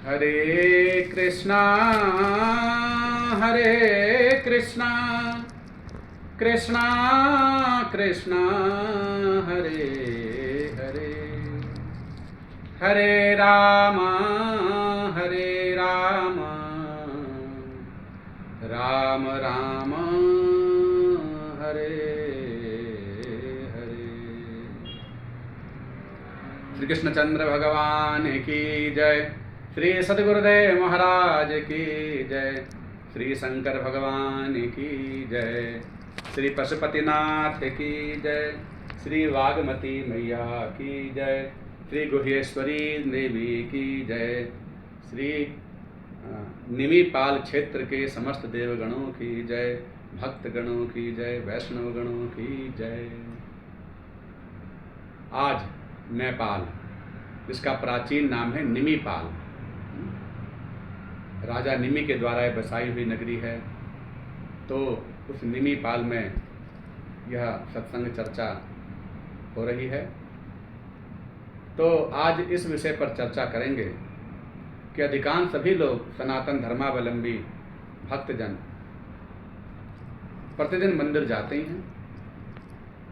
हरे कृष्णा कृष्णा कृष्णा कृष्णा हरे हरे, हरे राम राम राम हरे हरे। श्री कृष्णचंद्र भगवान की जय। श्री सद्गुरुदेव महाराज की जय। श्री शंकर भगवान की जय। श्री पशुपतिनाथ की जय। श्री वागमती मैया की जय। श्री गुह्येश्वरी देवी की जय। श्री निमिपाल क्षेत्र के समस्त देवगणों की जय। भक्तगणों की जय। वैष्णव गणों की जय। आज नेपाल, इसका प्राचीन नाम है निमिपाल। राजा निमि के द्वारा बसाई हुई नगरी है। तो उस निमिपाल में यह सत्संग चर्चा हो रही है। तो आज इस विषय पर चर्चा करेंगे कि अधिकांश सभी लोग सनातन धर्मावलंबी भक्तजन प्रतिदिन मंदिर जाते ही हैं।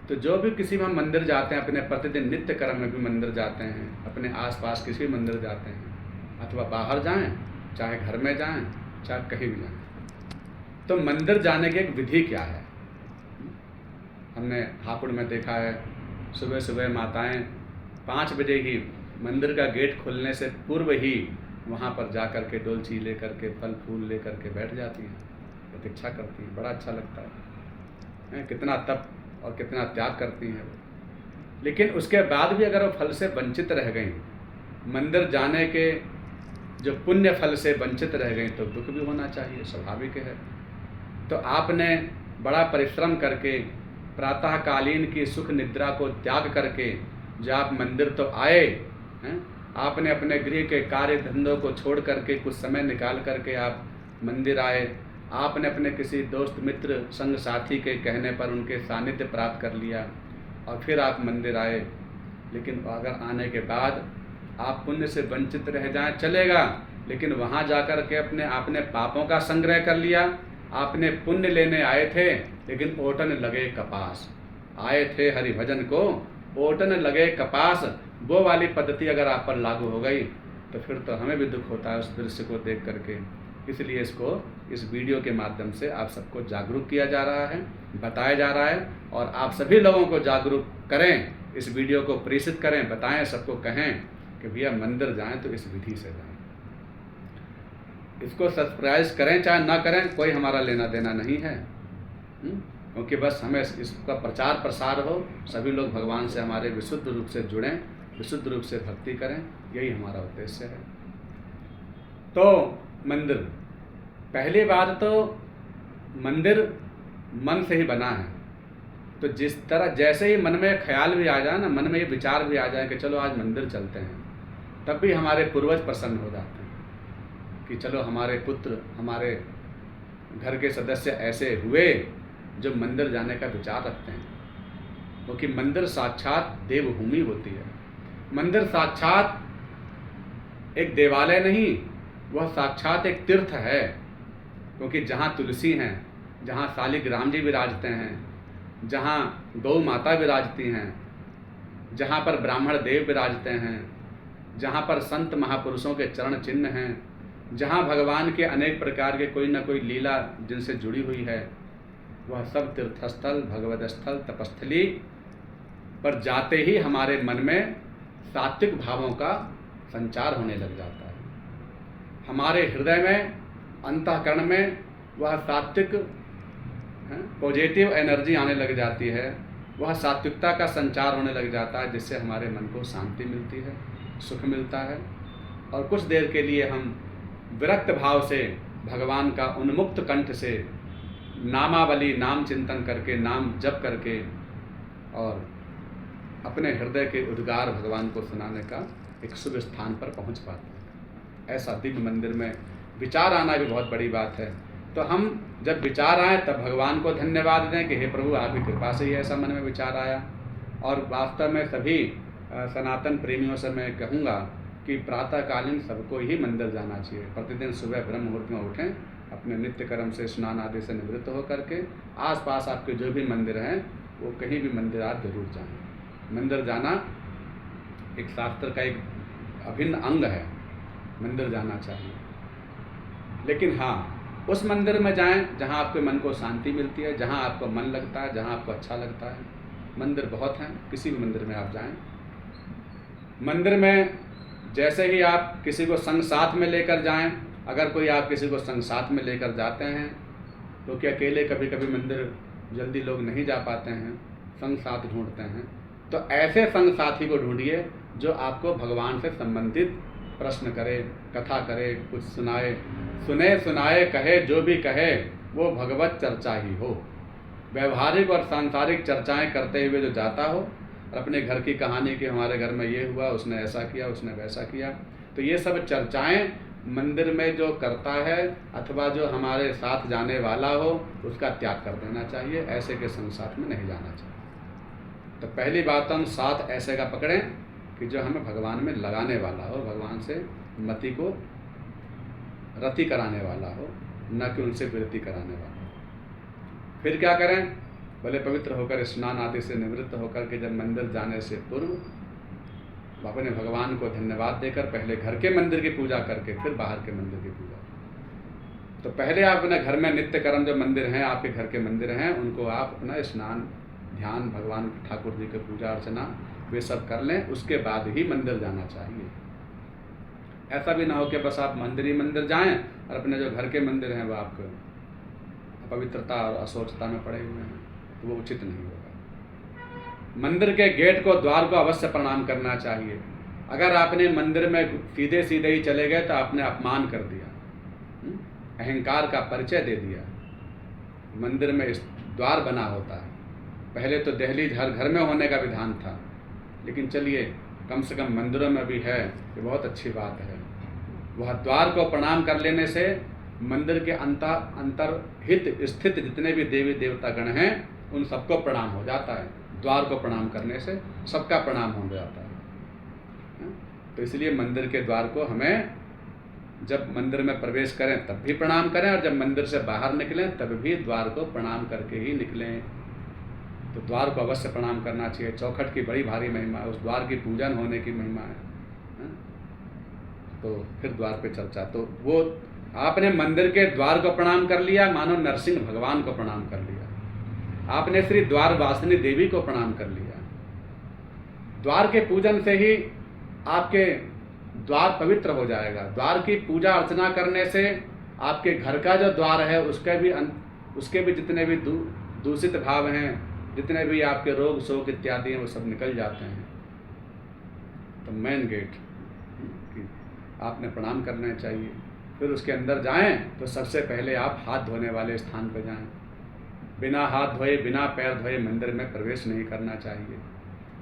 तो जो भी किसी में मंदिर जाते हैं, अपने प्रतिदिन नित्य कर्म में भी मंदिर जाते हैं, अपने आसपास किसी भी मंदिर जाते हैं, अथवा बाहर जाएं, चाहे घर में जाएं, चाहे कहीं भी जाएं, तो मंदिर जाने की एक विधि क्या है। हमने हापुड़ में देखा है, सुबह सुबह माताएं 5 बजे ही मंदिर का गेट खुलने से पूर्व ही वहाँ पर जा कर के डोलची ले करके, फल फूल ले करके बैठ जाती हैं, प्रतीक्षा करती हैं। बड़ा अच्छा लगता है, कितना तप और कितना त्याग करती हैं वो। लेकिन उसके बाद भी अगर वो फल से वंचित रह गई, मंदिर जाने के जो पुण्य फल से वंचित रह गई, तो दुख भी होना चाहिए, स्वाभाविक है। तो आपने बड़ा परिश्रम करके प्रातःकालीन की सुख निद्रा को त्याग करके जब आप मंदिर तो आए हैं, आपने अपने गृह के कार्य धंधों को छोड़ करके कुछ समय निकाल करके आप मंदिर आए। आपने अपने किसी दोस्त मित्र संग साथी के कहने पर उनके सानिध्य प्राप्त कर लिया और फिर आप मंदिर आए। लेकिन अगर आने के बाद आप पुण्य से वंचित रह जाएं, चलेगा, लेकिन वहाँ जाकर के आपने पापों का संग्रह कर लिया। आपने पुण्य लेने आए थे, लेकिन ओटन लगे कपास। आए थे हरि भजन को, ओटन लगे कपास। वो वाली पद्धति अगर आप पर लागू हो गई तो फिर तो हमें भी दुख होता है उस दृश्य को देख करके। इसलिए इस वीडियो के माध्यम से आप सबको जागरूक किया जा रहा है, बताया जा रहा है, और आप सभी लोगों को जागरूक करें, इस वीडियो को प्रेषित करें, बताएं, सबको कहें कि भैया मंदिर जाएं तो इस विधि से जाएं। इसको सब्सक्राइब करें चाहे ना करें, कोई हमारा लेना देना नहीं है, क्योंकि बस हमें इसका प्रचार प्रसार हो, सभी लोग भगवान से हमारे विशुद्ध रूप से जुड़ें, विशुद्ध रूप से भक्ति करें, यही हमारा उद्देश्य है। तो मंदिर, पहली बात तो मंदिर मन से ही बना है। तो जिस तरह जैसे ही मन में ख्याल भी आ जाए ना, मन में ये विचार भी आ जाए कि चलो आज मंदिर चलते हैं, तब भी हमारे पूर्वज प्रसन्न हो जाते हैं कि चलो हमारे पुत्र, हमारे घर के सदस्य ऐसे हुए जो मंदिर जाने का विचार रखते हैं। क्योंकि मंदिर साक्षात देवभूमि होती है। मंदिर साक्षात एक देवालय नहीं, वह साक्षात एक तीर्थ है। क्योंकि जहाँ तुलसी हैं, जहाँ शालिग्राम जी विराजते हैं, जहाँ गौ माता विराजती हैं, जहाँ पर ब्राह्मण देव विराजते हैं, जहाँ पर संत महापुरुषों के चरण चिन्ह हैं, जहाँ भगवान के अनेक प्रकार के कोई न कोई लीला जिनसे जुड़ी हुई है, वह सब तीर्थस्थल, भगवत स्थल, तपस्थली पर जाते ही हमारे मन में सात्विक भावों का संचार होने लग जाता है। हमारे हृदय में, अंतःकरण में वह सात्विक पॉजिटिव एनर्जी आने लग जाती है, वह सात्विकता का संचार होने लग जाता है, जिससे हमारे मन को शांति मिलती है, सुख मिलता है, और कुछ देर के लिए हम विरक्त भाव से भगवान का उन्मुक्त कंठ से नामावली, नाम चिंतन करके, नाम जप करके और अपने हृदय के उद्गार भगवान को सुनाने का एक शुभ स्थान पर पहुंच पाते हैं। ऐसा दिव्य मंदिर में विचार आना भी बहुत बड़ी बात है। तो हम जब विचार आए तब भगवान को धन्यवाद दें कि हे प्रभु, आपकी कृपा से ही ऐसा मन में विचार आया। और वास्तव में सभी सनातन प्रेमियों से मैं कहूँगा कि प्रातःकालीन सबको ही मंदिर जाना चाहिए। प्रतिदिन सुबह ब्रह्म मुहूर्त में उठें, अपने नित्य कर्म से स्नान आदि से निवृत्त होकर के आसपास आपके जो भी मंदिर हैं वो कहीं भी मंदिर आप जरूर जाएं। मंदिर जाना एक शास्त्र का एक अभिन्न अंग है, मंदिर जाना चाहिए। लेकिन हाँ, उस मंदिर में जाएं जहां आपके मन को शांति मिलती है, जहां आपको मन लगता है, जहां आपको अच्छा लगता है। मंदिर बहुत हैं, किसी भी मंदिर में आप जाएं। मंदिर में जैसे ही आप किसी को संग साथ में लेकर जाएं, अगर कोई आप किसी को संग साथ में लेकर जाते हैं, क्योंकि अकेले कभी कभी मंदिर जल्दी लोग नहीं जा पाते हैं, संग साथ ढूंढते हैं, तो ऐसे संग साथी को ढूंढिए जो आपको भगवान से संबंधित प्रश्न करे, कथा करे, कुछ सुनाए, सुने सुनाए कहे जो भी कहे वो भगवत चर्चा ही हो। व्यवहारिक और सांसारिक चर्चाएं करते हुए जो जाता हो और अपने घर की कहानी कि हमारे घर में ये हुआ, उसने ऐसा किया, उसने वैसा किया, तो ये सब चर्चाएं मंदिर में जो करता है अथवा जो हमारे साथ जाने वाला हो उसका त्याग कर देना चाहिए। ऐसे के संग साथ में नहीं जाना चाहिए। तो पहली बात हम साथ ऐसे का पकड़ें कि जो हमें भगवान में लगाने वाला हो, भगवान से मति को रति कराने वाला हो, न कि उनसे विरति कराने वाला हो। फिर क्या करें? बोले पवित्र होकर स्नान आदि से निवृत्त होकर के जब मंदिर जाने से पूर्व अपने भगवान को धन्यवाद देकर पहले घर के मंदिर की पूजा करके फिर बाहर के मंदिर की पूजा। तो पहले आप अपने घर में नित्य कर्म जो मंदिर हैं, आपके घर के मंदिर हैं, उनको आप अपना स्नान, ध्यान, भगवान ठाकुर जी की पूजा अर्चना वे सब कर लें, उसके बाद ही मंदिर जाना चाहिए। ऐसा भी ना हो कि बस आप मंदिर ही मंदिर जाएं और अपने जो घर के मंदिर हैं वो आपको अपवित्रता और असोचता में पड़े हुए हैं, तो वो उचित नहीं होगा। मंदिर के गेट को, द्वार को अवश्य प्रणाम करना चाहिए। अगर आपने मंदिर में सीधे सीधे ही चले गए तो आपने अपमान कर दिया, अहंकार का परिचय दे दिया। मंदिर में द्वार बना होता है, पहले तो दहलीज हर घर में होने का विधान था, लेकिन चलिए कम से कम मंदिरों में भी है, ये बहुत अच्छी बात है। वह द्वार को प्रणाम कर लेने से मंदिर के अंतर्हित स्थित जितने भी देवी देवता गण हैं उन सबको प्रणाम हो जाता है। द्वार को प्रणाम करने से सबका प्रणाम हो जाता है। तो इसलिए मंदिर के द्वार को हमें जब मंदिर में प्रवेश करें तब भी प्रणाम करें, और जब मंदिर से बाहर निकलें तब भी द्वार को प्रणाम करके ही निकलें। तो द्वार को अवश्य प्रणाम करना चाहिए। चौखट की बड़ी भारी महिमा है, उस द्वार की पूजन होने की महिमा है। तो फिर द्वार पे चर्चा। तो वो आपने मंदिर के द्वार को प्रणाम कर लिया, मानो नरसिंह भगवान को प्रणाम कर लिया। आपने श्री द्वार वासिनी देवी को प्रणाम कर लिया। द्वार के पूजन से ही आपके द्वार पवित्र हो जाएगा। द्वार की पूजा अर्चना करने से आपके घर का जो द्वार है उसके भी जितने भी दूषित भाव हैं, जितने भी आपके रोग शोक इत्यादि हैं, वो सब निकल जाते हैं। तो मेन गेट आपने प्रणाम करना चाहिए। फिर उसके अंदर जाएं तो सबसे पहले आप हाथ धोने वाले स्थान पर जाएं। बिना हाथ धोए, बिना पैर धोए मंदिर में प्रवेश नहीं करना चाहिए।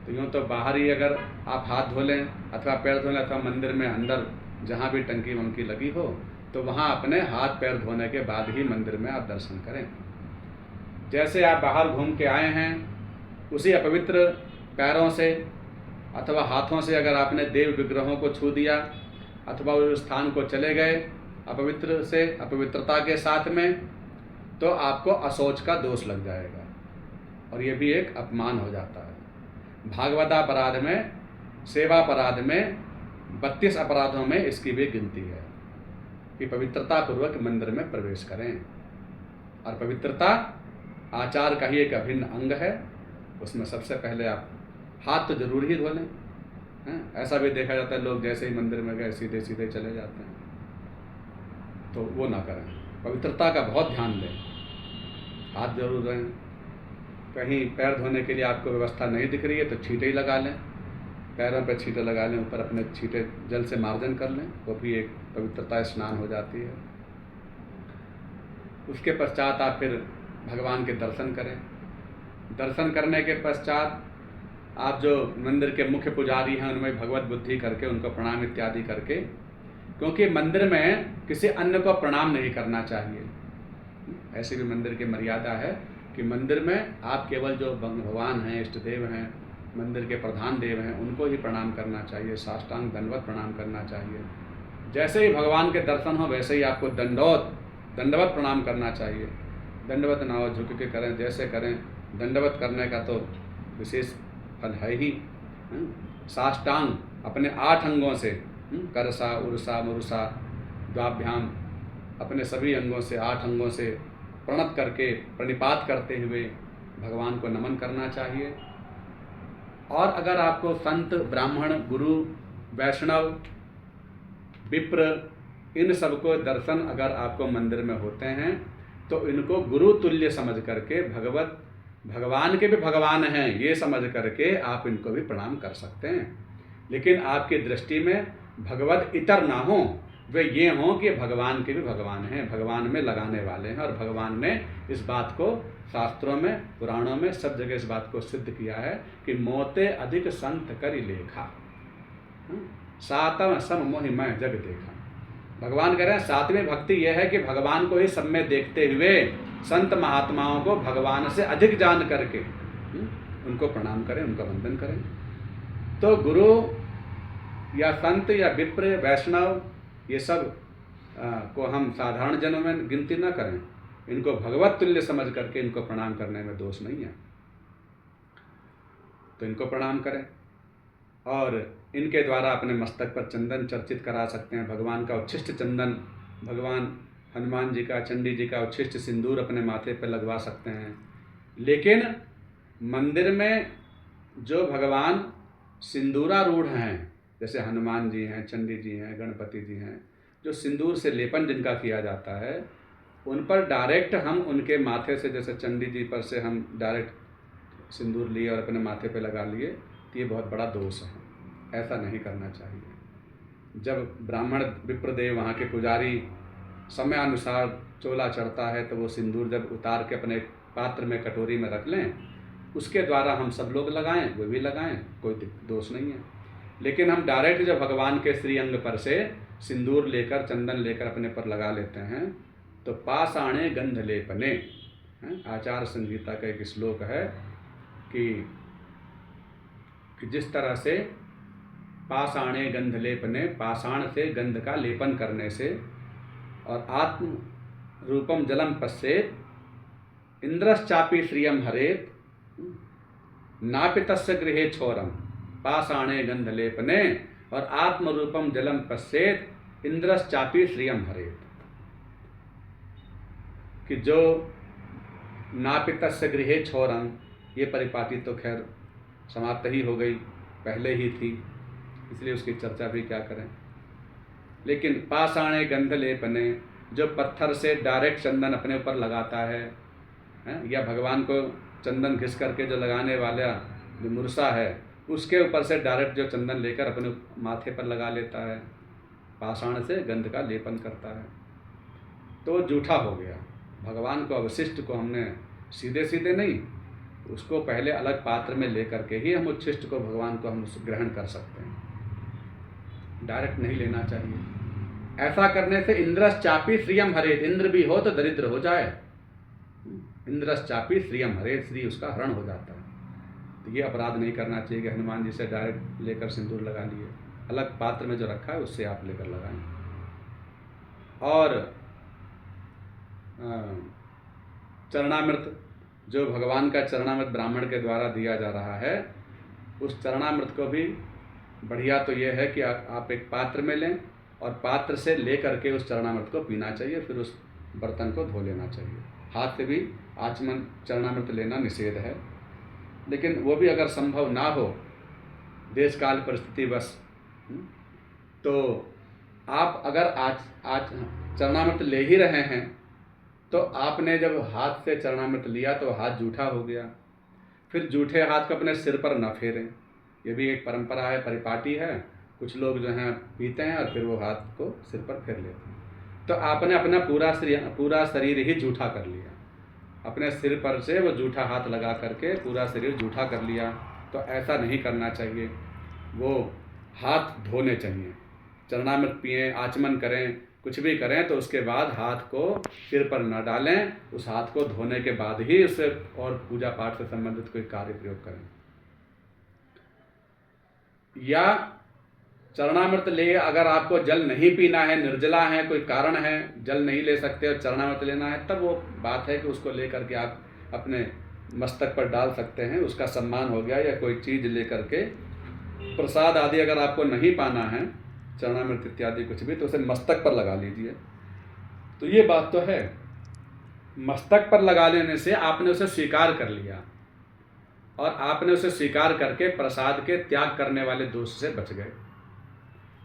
तो यूँ तो बाहर ही अगर आप हाथ धो लें अथवा पैर धो लें अथवा मंदिर में अंदर जहाँ भी टंकी वंकी लगी हो तो वहाँ अपने हाथ पैर धोने के बाद ही मंदिर में आप दर्शन करें। जैसे आप बाहर घूम के आए हैं उसी अपवित्र पैरों से अथवा हाथों से अगर आपने देव विग्रहों को छू दिया अथवा उस स्थान को चले गए अपवित्रता के साथ में, तो आपको अशौच का दोष लग जाएगा और ये भी एक अपमान हो जाता है। भागवतापराध में, सेवापराध में, 32 अपराधों में इसकी भी गिनती है कि पवित्रता पूर्वक मंदिर में प्रवेश करें। और पवित्रता आचार का ही एक अभिन्न अंग है। उसमें सबसे पहले आप हाथ तो जरूर ही धो लें। ऐसा भी देखा जाता है लोग जैसे ही मंदिर में गए सीधे सीधे चले जाते हैं, तो वो ना करें। पवित्रता का बहुत ध्यान दें, हाथ जरूर धोएं। कहीं पैर धोने के लिए आपको व्यवस्था नहीं दिख रही है तो छींटे ही लगा लें, पैरों पर छींटे लगा लें, ऊपर अपने छींटे जल से मार्जन कर लें, वो भी एक पवित्रता स्नान हो जाती है। उसके पश्चात आप फिर भगवान के दर्शन करें। दर्शन करने के पश्चात आप जो मंदिर के मुख्य पुजारी हैं उनमें भगवत बुद्धि करके उनको प्रणाम इत्यादि करके, क्योंकि मंदिर में किसी अन्य को प्रणाम नहीं करना चाहिए। ऐसी भी मंदिर की मर्यादा है कि मंदिर में आप केवल जो भगवान हैं, इष्ट देव हैं, मंदिर के प्रधान देव हैं उनको ही प्रणाम करना चाहिए, साष्टांग दंडवत प्रणाम करना चाहिए। जैसे ही भगवान के दर्शन हो वैसे ही आपको दंडवत प्रणाम करना चाहिए। दंडवत ना हो झुक के करें, जैसे करें, दंडवत करने का तो विशेष फल है ही। साष्टांग अपने 8 अंगों से, करसा उर्सा मुरुसा द्वाभ्याम, अपने सभी अंगों से 8 अंगों से प्रणत करके प्रणिपात करते हुए भगवान को नमन करना चाहिए। और अगर आपको संत ब्राह्मण गुरु वैष्णव विप्र इन सबको दर्शन अगर आपको मंदिर में होते हैं तो इनको गुरु तुल्य समझ करके भगवान के भी भगवान हैं ये समझ करके आप इनको भी प्रणाम कर सकते हैं। लेकिन आपकी दृष्टि में भगवत इतर ना हो, वे ये हों कि भगवान के भी भगवान हैं, भगवान में लगाने वाले हैं। और भगवान ने इस बात को शास्त्रों में पुराणों में सब जगह इस बात को सिद्ध किया है कि मोते अधिक संत करि लेखा, सातम सम मोहि मैं जग देखा। भगवान कह रहे हैं 7वीं भक्ति यह है कि भगवान को ही सब में देखते हुए संत महात्माओं को भगवान से अधिक जान करके उनको प्रणाम करें, उनका वंदन करें। तो गुरु या संत या विप्र वैष्णव ये सब को हम साधारण जनों में गिनती न करें, इनको भगवत तुल्य समझ करके इनको प्रणाम करने में दोष नहीं है, तो इनको प्रणाम करें। और इनके द्वारा अपने मस्तक पर चंदन चर्चित करा सकते हैं। भगवान का उच्छिष्ट चंदन, भगवान हनुमान जी का, चंडी जी का उच्छिष्ट सिंदूर अपने माथे पर लगवा सकते हैं। लेकिन मंदिर में जो भगवान सिंदूरारूढ़ हैं, जैसे हनुमान जी हैं, चंडी जी हैं, गणपति जी हैं, जो सिंदूर से लेपन जिनका किया जाता है, उन पर डायरेक्ट हम उनके माथे से, जैसे चंडी जी पर से हम डायरेक्ट सिंदूर लिए और अपने माथे पे लगा लिए, तो ये बहुत बड़ा दोष है, ऐसा नहीं करना चाहिए। जब ब्राह्मण विप्रदेव वहाँ के पुजारी समय अनुसार चोला चढ़ता है तो वो सिंदूर जब उतार के अपने पात्र में कटोरी में रख लें, उसके द्वारा हम सब लोग लगाएं, वो भी लगाएं, कोई दोष नहीं है। लेकिन हम डायरेक्ट जब भगवान के श्री अंग पर से सिंदूर लेकर, चंदन लेकर अपने पर लगा लेते हैं तो पाषाणे गंध लेपने, आचार संहिता का एक श्लोक है कि जिस तरह से पाषाणे गंध लेपने, पाषाण से गंध का लेपन करने से, और आत्म रूपम जलम पश्येत इंद्रश्चापि श्रियम हरेत नापितस्य गृहे छोरम, पाषाणे गंध लेपने और आत्म रूपम जलम पश्येत इंद्रश्चापि श्रियम हरेत, कि जो नापितस्य गृहे छोरम, ये परिपाटी तो खैर समाप्त ही हो गई, पहले ही थी, इसलिए उसकी चर्चा भी क्या करें। लेकिन पाषाणे गंध लेपने, जो पत्थर से डायरेक्ट चंदन अपने ऊपर लगाता है, या भगवान को चंदन घिस करके जो लगाने वाला जो मुरसा है उसके ऊपर से डायरेक्ट जो चंदन लेकर अपने माथे पर लगा लेता है, पाषाण से गंध का लेपन करता है, तो जूठा हो गया। भगवान को अवशिष्ट को हमने सीधे सीधे नहीं, उसको पहले अलग पात्र में लेकर के ही हम उच्छिष्ट को भगवान को हम ग्रहण कर सकते हैं, डायरेक्ट नहीं लेना चाहिए। ऐसा करने से इंद्रश्चापि श्रियम हरेत, इंद्र भी हो तो दरिद्र हो जाए, इंद्रश्चापि श्रियम हरेत, श्री उसका हरण हो जाता है। तो ये अपराध नहीं करना चाहिए कि हनुमान जी से डायरेक्ट लेकर सिंदूर लगा लिए, अलग पात्र में जो रखा है उससे आप लेकर लगाएं। और चरणामृत, जो भगवान का चरणामृत ब्राह्मण के द्वारा दिया जा रहा है, उस चरणामृत को भी बढ़िया तो ये है कि आप एक पात्र में लें और पात्र से ले करके उस चरणामृत को पीना चाहिए, फिर उस बर्तन को धो लेना चाहिए। हाथ से भी आचमन चरणामृत लेना निषेध है, लेकिन वो भी अगर संभव ना हो देश काल परिस्थिति बस, तो आप अगर आज चरणामृत ले ही रहे हैं तो आपने जब हाथ से चरणामृत लिया तो हाथ जूठा हो गया, फिर जूठे हाथ को अपने सिर पर न फेरें। ये भी एक परंपरा है, परिपाटी है, कुछ लोग जो हैं पीते हैं और फिर वो हाथ को सिर पर फेर लेते हैं, तो आपने अपना पूरा शरीर ही जूठा कर लिया, अपने सिर पर से वो जूठा हाथ लगा करके पूरा शरीर जूठा कर लिया। तो ऐसा नहीं करना चाहिए, वो हाथ धोने चाहिए। चरणामृत पिएं, आचमन करें, कुछ भी करें तो उसके बाद हाथ को सिर पर न डालें, उस हाथ को धोने के बाद ही उससे और पूजा पाठ से संबंधित कोई कार्य प्रयोग करें। या चरणामृत ले, अगर आपको जल नहीं पीना है, निर्जला है, कोई कारण है, जल नहीं ले सकते और चरणामृत लेना है, तब वो बात है कि उसको लेकर के आप अपने मस्तक पर डाल सकते हैं, उसका सम्मान हो गया। या कोई चीज़ लेकर के प्रसाद आदि अगर आपको नहीं पाना है, चरणामृत इत्यादि कुछ भी, तो उसे मस्तक पर लगा लीजिए। तो ये बात तो है, मस्तक पर लगा लेने से आपने उसे स्वीकार कर लिया और आपने उसे स्वीकार करके प्रसाद के त्याग करने वाले दोष से बच गए।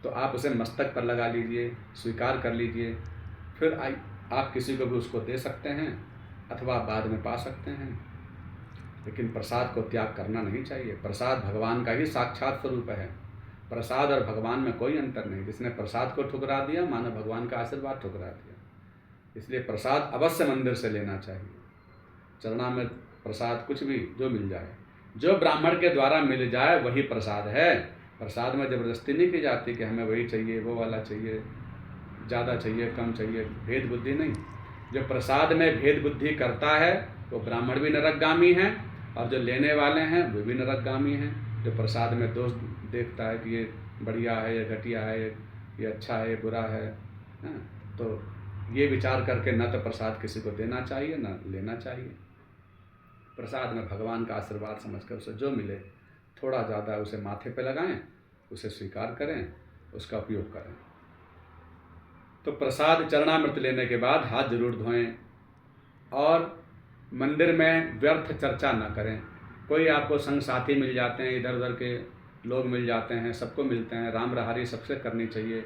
तो आप उसे मस्तक पर लगा लीजिए, स्वीकार कर लीजिए, फिर आप किसी को भी उसको दे सकते हैं अथवा बाद में पा सकते हैं। लेकिन प्रसाद को त्याग करना नहीं चाहिए। प्रसाद भगवान का ही साक्षात स्वरूप है। प्रसाद और भगवान में कोई अंतर नहीं। जिसने प्रसाद को ठुकरा दिया, मानो भगवान का आशीर्वाद ठुकरा दिया। इसलिए प्रसाद अवश्य मंदिर से लेना चाहिए। चरणामृत, प्रसाद, कुछ भी जो मिल जाए, जो ब्राह्मण के द्वारा मिल जाए वही प्रसाद है। प्रसाद में ज़बरदस्ती नहीं की जाती कि हमें वही चाहिए, वो वाला चाहिए, ज़्यादा चाहिए, कम चाहिए, भेद बुद्धि नहीं। जो प्रसाद में भेद बुद्धि करता है वो ब्राह्मण भी नरकगामी हैं और जो लेने वाले हैं वे भी नरकगामी हैं। जो प्रसाद में दोष देखता है कि ये बढ़िया है, ये घटिया है, ये अच्छा है, ये बुरा है, हाँ, तो ये विचार करके न तो प्रसाद किसी को देना चाहिए न लेना चाहिए। प्रसाद में भगवान का आशीर्वाद समझकर उसे जो मिले थोड़ा ज़्यादा उसे माथे पे लगाएं, उसे स्वीकार करें, उसका उपयोग करें। तो प्रसाद चरणामृत लेने के बाद हाथ जरूर धोएं और मंदिर में व्यर्थ चर्चा न करें। कोई आपको संग साथी मिल जाते हैं, इधर उधर के लोग मिल जाते हैं, सबको मिलते हैं, राम रहारी सबसे करनी चाहिए,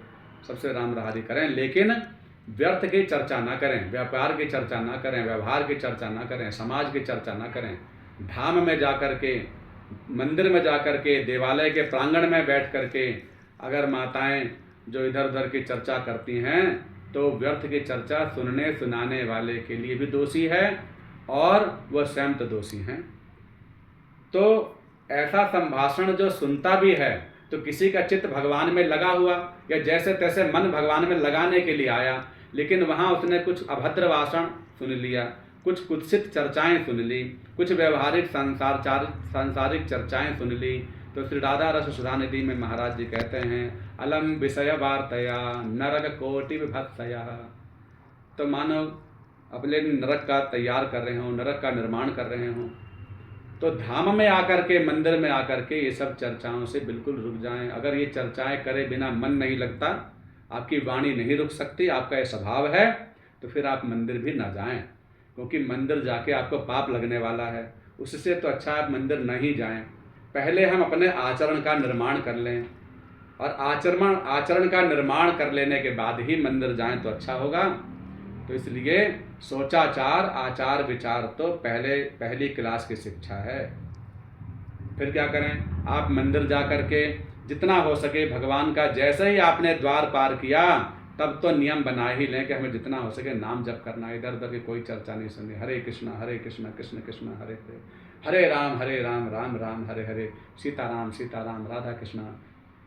सबसे राम रहारी करें, लेकिन व्यर्थ की चर्चा ना करें, व्यापार की चर्चा ना करें, व्यवहार की चर्चा ना करें, समाज की चर्चा ना करें। धाम में जाकर के, मंदिर में जाकर के, देवालय के प्रांगण में बैठ कर के अगर माताएं जो इधर उधर की चर्चा करती हैं तो व्यर्थ की चर्चा सुनने सुनाने वाले के लिए भी दोषी है और वह स्वयं तो दोषी हैं। तो ऐसा संभाषण जो सुनता भी है तो किसी का चित्त भगवान में लगा हुआ या जैसे तैसे मन भगवान में लगाने के लिए आया, लेकिन वहाँ उसने कुछ अभद्र भाषण सुन लिया, कुछ कुत्सित चर्चाएं सुन ली, कुछ व्यवहारिक सांसारिक चर्चाएं सुन ली। तो श्री राधा रस सुधानिधि में महाराज जी कहते हैं, अलम विषय वार्तया नरक कोटि विभत्सया। तो मानो अपने नरक का तैयार कर रहे हों, नरक का निर्माण कर रहे हों, तो धाम में आकर के, मंदिर में आकर के ये सब चर्चाओं से बिल्कुल रुक जाएं। अगर ये चर्चाएं करे बिना मन नहीं लगता, आपकी वाणी नहीं रुक सकती, आपका ये स्वभाव है, तो फिर आप मंदिर भी ना जाएं, क्योंकि मंदिर जाके आपको पाप लगने वाला है। उससे तो अच्छा आप मंदिर नहीं जाएं। पहले हम अपने आचरण का निर्माण कर लें और आचरण का निर्माण कर लेने के बाद ही मंदिर जाएं तो अच्छा होगा। तो इसलिए सोचाचार, आचार, विचार तो पहली क्लास की शिक्षा है। फिर क्या करें, आप मंदिर जा कर के जितना हो सके भगवान का, जैसे ही आपने द्वार पार किया तब तो नियम बना ही लें कि हमें जितना हो सके नाम जप करना, इधर उधर की कोई चर्चा नहीं सुननी। हरे कृष्णा कृष्ण कृष्ण हरे हरे, हरे राम राम राम हरे हरे, सीताराम राधा कृष्णा।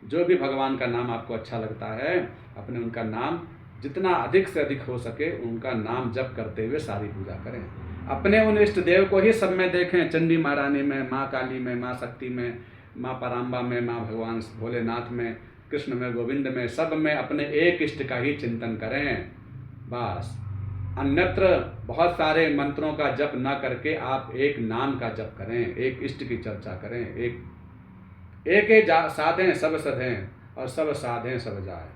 जो भी भगवान का नाम आपको अच्छा लगता है, अपने उनका नाम जितना अधिक से अधिक हो सके उनका नाम जप करते हुए सारी पूजा करें। अपने उन इष्ट देव को ही सब में देखें, चंडी महारानी में, माँ काली में, माँ शक्ति में, माँ पराम्बा में, माँ भगवान भोलेनाथ में, कृष्ण में, गोविंद में, सब में अपने एक इष्ट का ही चिंतन करें बस। अन्यत्र बहुत सारे मंत्रों का जप न करके आप एक नाम का जप करें, एक इष्ट की चर्चा करें। एक साधें सब सधें और सब साधें सब जाए।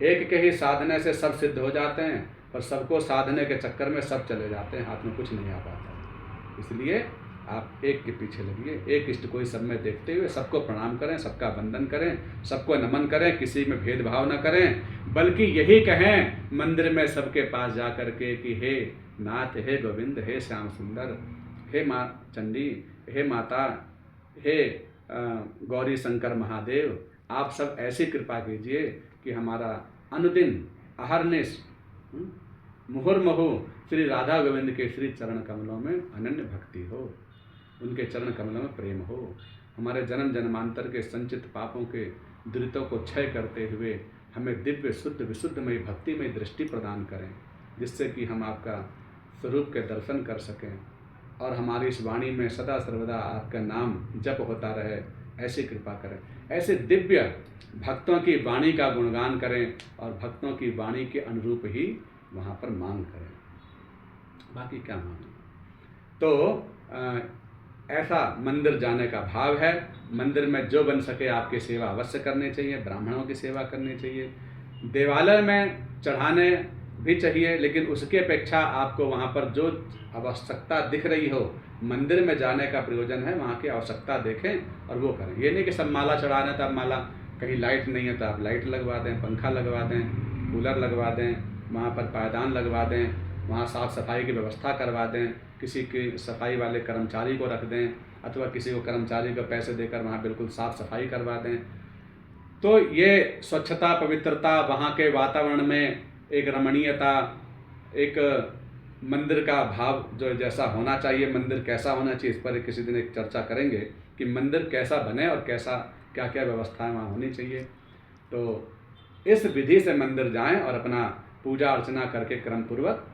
एक के ही साधने से सब सिद्ध हो जाते हैं और सबको साधने के चक्कर में सब चले जाते हैं, हाथ में कुछ नहीं आ पाता। इसलिए आप एक के पीछे लगिए, एक इष्ट को ही सब में देखते हुए सबको प्रणाम करें, सबका वंदन करें, सबको नमन करें, किसी में भेदभाव न करें, बल्कि यही कहें मंदिर में सबके पास जा कर के कि हे नाथ, हे गोविंद, हे श्याम सुंदर, हे माँ चंडी, हे माता, हे गौरी शंकर महादेव, आप सब ऐसी कृपा कीजिए कि हमारा अनुदिन अहरनिश मुहुर्मुहु श्री राधा गोविंद के श्री चरण कमलों में अनन्य भक्ति हो, उनके चरण कमलों में प्रेम हो। हमारे जन्म जन्मांतर के संचित पापों के दुरितों को क्षय करते हुए हमें दिव्य शुद्ध विशुद्धमय भक्तिमय दृष्टि प्रदान करें, जिससे कि हम आपका स्वरूप के दर्शन कर सकें और हमारी इस वाणी में सदा सर्वदा आपका नाम जप होता रहे, ऐसी कृपा करें, ऐसे दिव्य भक्तों की वाणी का गुणगान करें और भक्तों की वाणी के अनुरूप ही वहाँ पर मांग करें, बाकी क्या मांगे। तो ऐसा मंदिर जाने का भाव है। मंदिर में जो बन सके आपकी सेवा अवश्य करनी चाहिए, ब्राह्मणों की सेवा करनी चाहिए, देवालय में चढ़ाने भी चाहिए, लेकिन उसकी अपेक्षा आपको वहाँ पर जो आवश्यकता दिख रही हो, मंदिर में जाने का प्रयोजन है वहाँ की आवश्यकता देखें और वो करें। ये नहीं कि सब माला चढ़ा रहे हैं तो आप माला, कहीं लाइट नहीं है तो आप लाइट लगवा दें, पंखा लगवा दें, कूलर लगवा दें, वहाँ पर पायदान लगवा दें, वहाँ साफ़ सफाई की व्यवस्था करवा दें, किसी की सफाई वाले कर्मचारी को रख दें, अथवा किसी को कर्मचारी को पैसे देकर वहाँ बिल्कुल साफ़ सफाई करवा दें। तो ये स्वच्छता, पवित्रता, वहाँ के वातावरण में एक रमणीयता, एक मंदिर का भाव जो जैसा होना चाहिए, मंदिर कैसा होना चाहिए, इस पर किसी दिन एक चर्चा करेंगे कि मंदिर कैसा बने और कैसा क्या क्या व्यवस्थाएं वहाँ होनी चाहिए। तो इस विधि से मंदिर जाएं और अपना पूजा अर्चना करके क्रमपूर्वक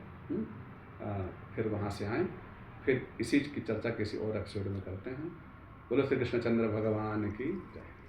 फिर वहाँ से आएँ। फिर इसी की चर्चा किसी और एपिसोड में करते हैं। बोलो श्री कृष्णचंद्र भगवान की जय।